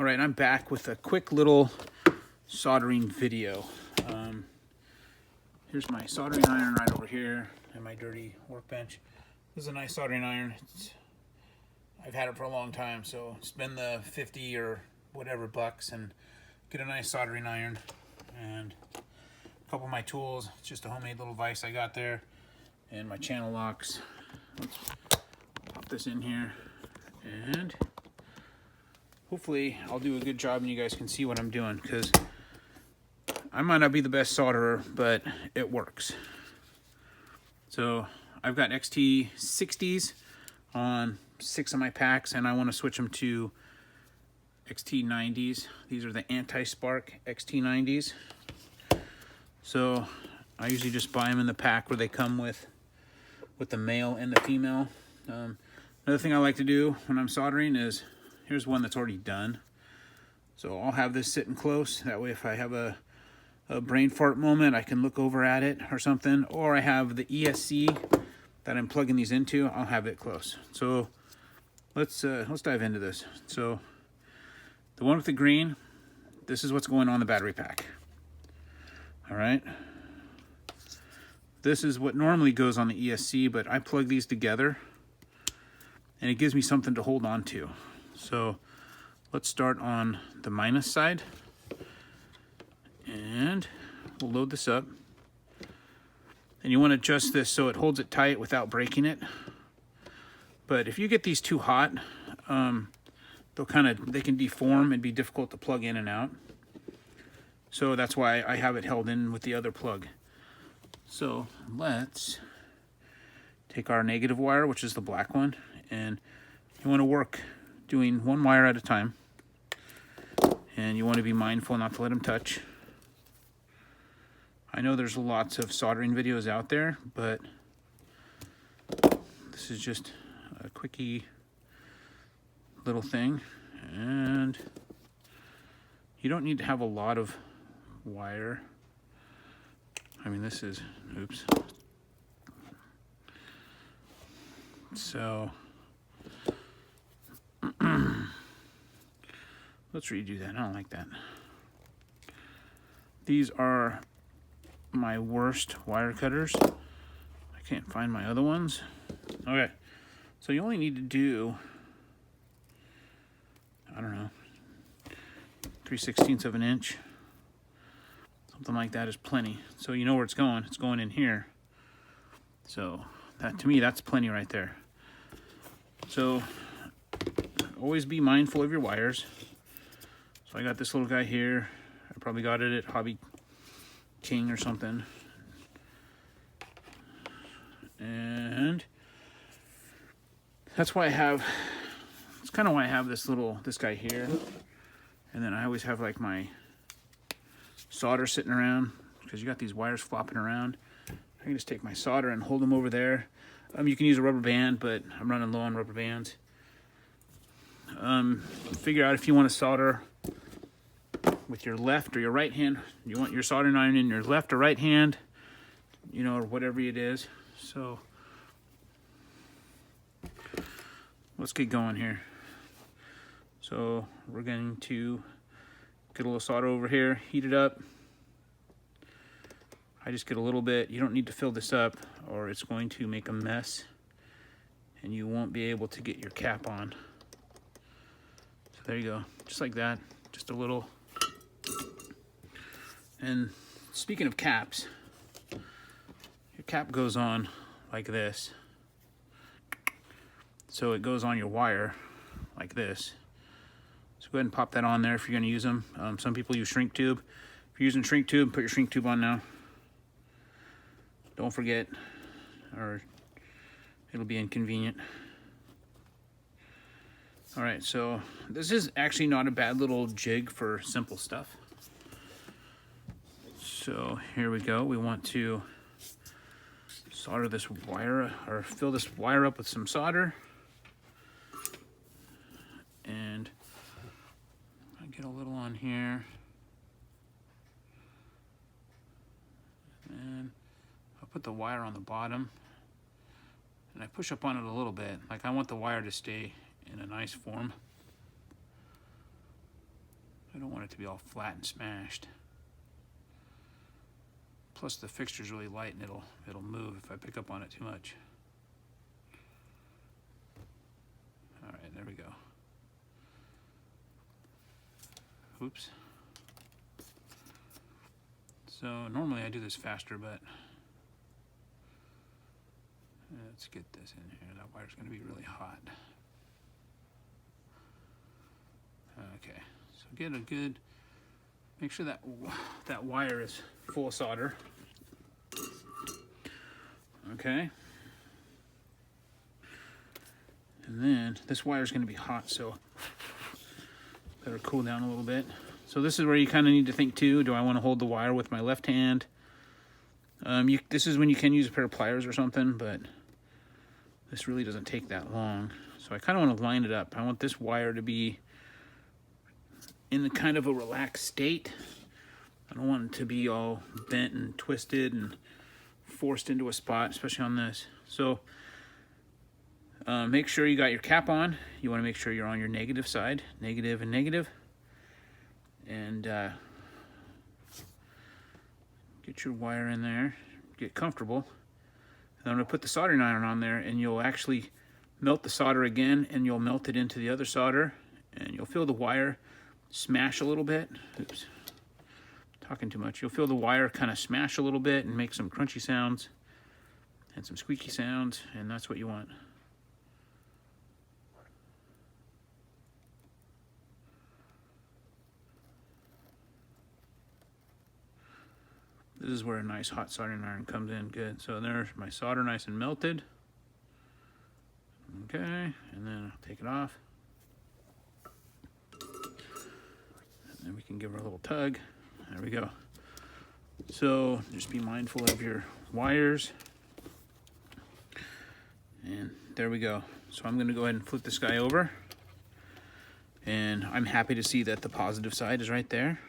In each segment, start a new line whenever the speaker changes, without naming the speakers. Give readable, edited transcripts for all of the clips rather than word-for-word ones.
All right, I'm back with a quick little soldering video. Here's my soldering iron right over here and my dirty workbench. This is a nice soldering iron. I've had it for a long time, so spend the 50 or whatever bucks and get a nice soldering iron. And a couple of my tools. It's just a homemade little vise I got there. And my channel locks. Let's pop this in here. And hopefully I'll do a good job and you guys can see what I'm doing, because I might not be the best solderer, but it works. So I've got XT60s on 6 of my packs, and I want to switch them to XT90s. These are the anti-spark XT90s. So I usually just buy them in the pack where they come with the male and the female. Another thing I like to do when I'm soldering is, here's one that's already done. So I'll have this sitting close. That way if I have a brain fart moment, I can look over at it or something. Or I have the ESC that I'm plugging these into, I'll have it close. So let's dive into this. So the one with the green, this is what's going on the battery pack. All right. This is what normally goes on the ESC, but I plug these together and it gives me something to hold on to. So let's start on the minus side, and we'll load this up. And you want to adjust this so it holds it tight without breaking it. But if you get these too hot, they can deform and be difficult to plug in and out. So that's why I have it held in with the other plug. So let's take our negative wire, which is the black one, and you want to work doing one wire at a time. And you want to be mindful not to let them touch. I know there's lots of soldering videos out there, but this is just a quickie little thing. And you don't need to have a lot of wire. I mean, this is, oops. So let's redo that. I don't like that. These are my worst wire cutters. I can't find my other ones. Okay, so you only need to do, I don't know, 3/16 of an inch. Something like that is plenty. So you know where it's going. It's going in here. So that, to me, that's plenty right there. So always be mindful of your wires. So I got this little guy here. I probably got it at Hobby King or something. And that's why it's kind of why I have this guy here. And then I always have like my solder sitting around, because you got these wires flopping around. I can just take my solder and hold them over there. You can use a rubber band, but I'm running low on rubber bands. Figure out if you want to solder with your left or your right hand. You want your soldering iron in your left or right hand, you know, or whatever it is. So let's get going here. So we're going to get a little solder over here, heat it up. I just get a little bit. You don't need to fill this up or it's going to make a mess and you won't be able to get your cap on. So there you go, just like that, just a little. And speaking of caps, your cap goes on like this. So it goes on your wire like this. So go ahead and pop that on there if you're going to use them. Some people use shrink tube. If you're using shrink tube, put your shrink tube on now. Don't forget, or it'll be inconvenient. All right, so this is actually not a bad little jig for simple stuff. So here we go. We want to solder this wire, or fill this wire up with some solder. And I get a little on here. And I'll put the wire on the bottom. And I push up on it a little bit. Like I want the wire to stay in a nice form. I don't want it to be all flat and smashed. Plus the fixture's really light and it'll move if I pick up on it too much. All right, there we go. Oops. So normally I do this faster, but let's get this in here. That wire's going to be really hot. Okay, so get a good, make sure that that wire is full of solder. Okay. And then this wire is going to be hot, so better cool down a little bit. So this is where you kind of need to think too. Do I want to hold the wire with my left hand? This is when you can use a pair of pliers or something, but this really doesn't take that long. So I kind of want to line it up. I want this wire to be in the kind of a relaxed state. I don't want it to be all bent and twisted and forced into a spot, especially on this. So make sure you got your cap on. You want to make sure you're on your negative side, negative and negative. And get your wire in there, get comfortable. And I'm going to put the soldering iron on there, and you'll actually melt the solder again, and you'll melt it into the other solder, and you'll feel the wire smash a little bit. Oops, talking too much. You'll feel the wire kind of smash a little bit and make some crunchy sounds and some squeaky sounds, and that's what you want. This is where a nice hot soldering iron comes in good. So there's my solder nice and melted. Okay, and then I'll take it off. And then we can give her a little tug. There we go. So just be mindful of your wires. And there we go. So I'm gonna go ahead and flip this guy over. And I'm happy to see that the positive side is right there.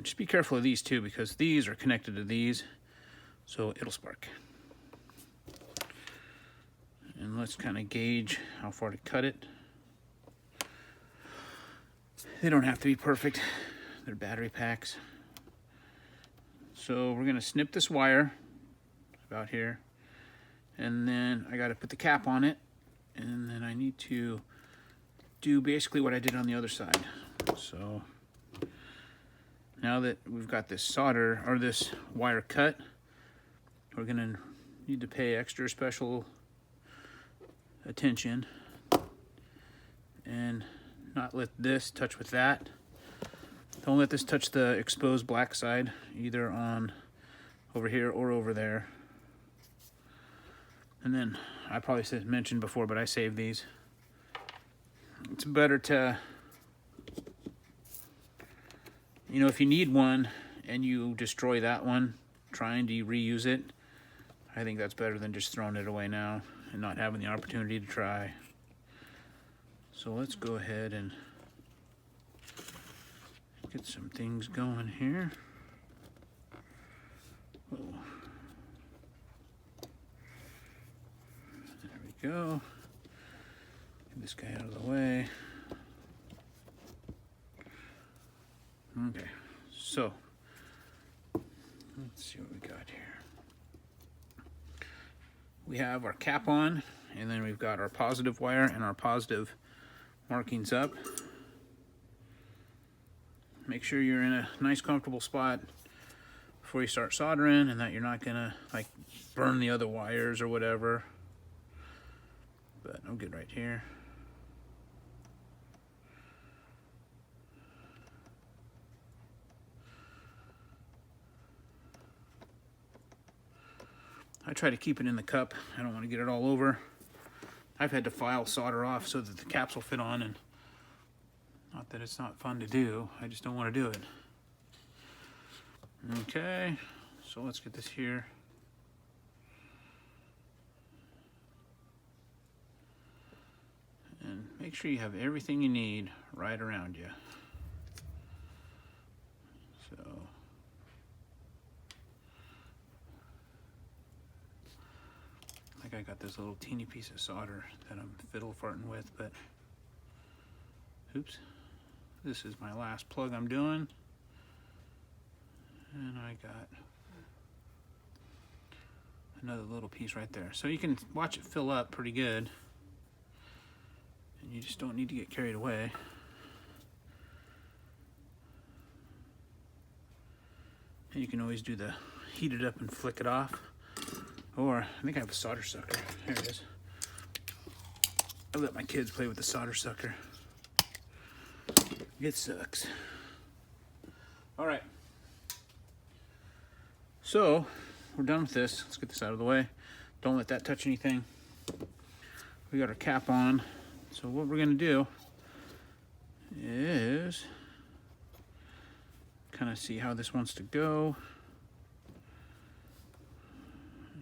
Just be careful of these too, because these are connected to these, so it'll spark. And let's kind of gauge how far to cut it. They don't have to be perfect. They're battery packs. So we're going to snip this wire about here, and then I got to put the cap on it, and then I need to do basically what I did on the other side. So now that we've got this solder or this wire cut, we're gonna need to pay extra special attention and not let this touch with that. Don't let this touch the exposed black side, either on over here or over there. And then I probably mentioned before, but I save these. It's better to, you know, if you need one and you destroy that one trying to reuse it, I think that's better than just throwing it away now and not having the opportunity to try. So let's go ahead and get some things going here. Whoa. There we go. Get this guy out of the way. Okay, so let's see what we got here. We have our cap on, and then we've got our positive wire and our positive markings up. Make sure you're in a nice comfortable spot before you start soldering, and that you're not gonna like burn the other wires or whatever. But I'm good right here. I try to keep it in the cup. I don't want to get it all over. I've had to file solder off so that the caps will fit on, and not that it's not fun to do, I just don't want to do it. Okay, so let's get this here. And make sure you have everything you need right around you. So I got this little teeny piece of solder that I'm fiddle farting with, but oops, this is my last plug I'm doing. And I got another little piece right there. So you can watch it fill up pretty good. And you just don't need to get carried away. And you can always do the heat it up and flick it off. Or, I think I have a solder sucker. Here it is. I let my kids play with the solder sucker. It sucks. All right. So, we're done with this. Let's get this out of the way. Don't let that touch anything. We got our cap on. So what we're gonna do is kind of see how this wants to go.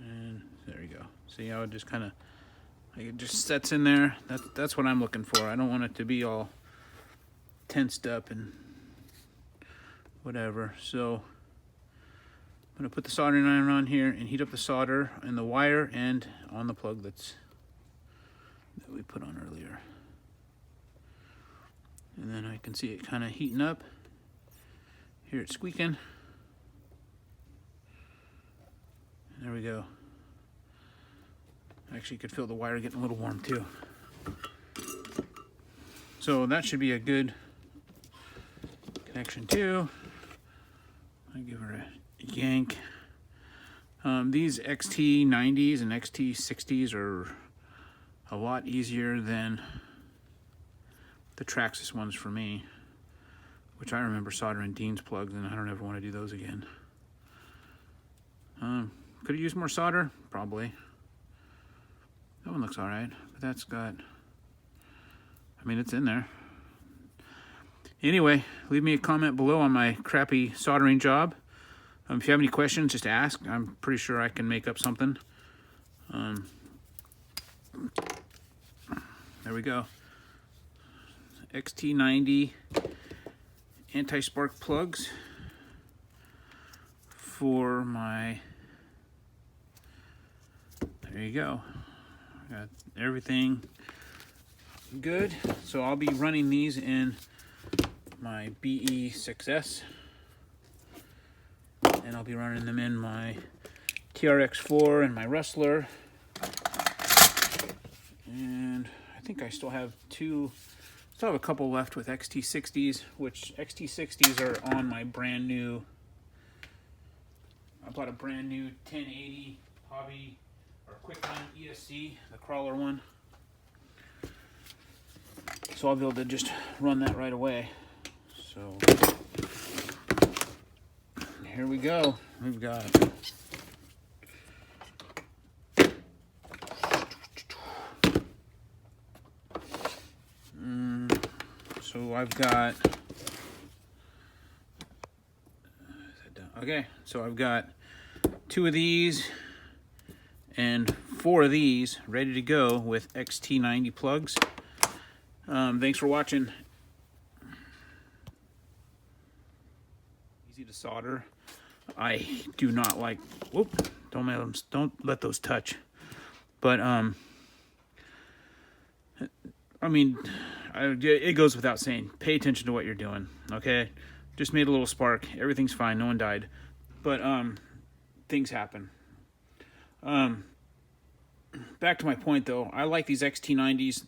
And there you go. See how it just kind of, like it just sets in there. That's what I'm looking for. I don't want it to be all tensed up and whatever. So I'm gonna put the soldering iron on here and heat up the solder in the wire and on the plug that we put on earlier. And then I can see it kind of heating up. Hear it squeaking. There we go. Actually, you could feel the wire getting a little warm too. So that should be a good connection too. I give her a yank. These XT90s and XT60s are a lot easier than the Traxxas ones for me, which I remember soldering Dean's plugs, and I don't ever want to do those again. Could have used more solder? Probably. That one looks alright, but that's got, I mean, it's in there. Anyway, leave me a comment below on my crappy soldering job. If you have any questions, just ask. I'm pretty sure I can make up something. There we go. XT90 anti-spark plugs for my, there you go. Got everything good. So I'll be running these in my BE6S, and I'll be running them in my TRX4 and my Rustler. And I think I still have a couple left with XT60s, which XT60s are on my brand new, I bought a brand new 1080 Hobby or Quicktime ESC, the crawler one. So I'll be able to just run that right away. So here we go. We've got so I've got, okay, so I've got 2 of these and 4 of these ready to go with XT90 plugs. Thanks for watching. Easy to solder. I do not like, whoop, don't let those touch. But I mean, it goes without saying, pay attention to what you're doing, okay? Just made a little spark. Everything's fine. No one died. But things happen. Back to my point, though. I like these XT90s.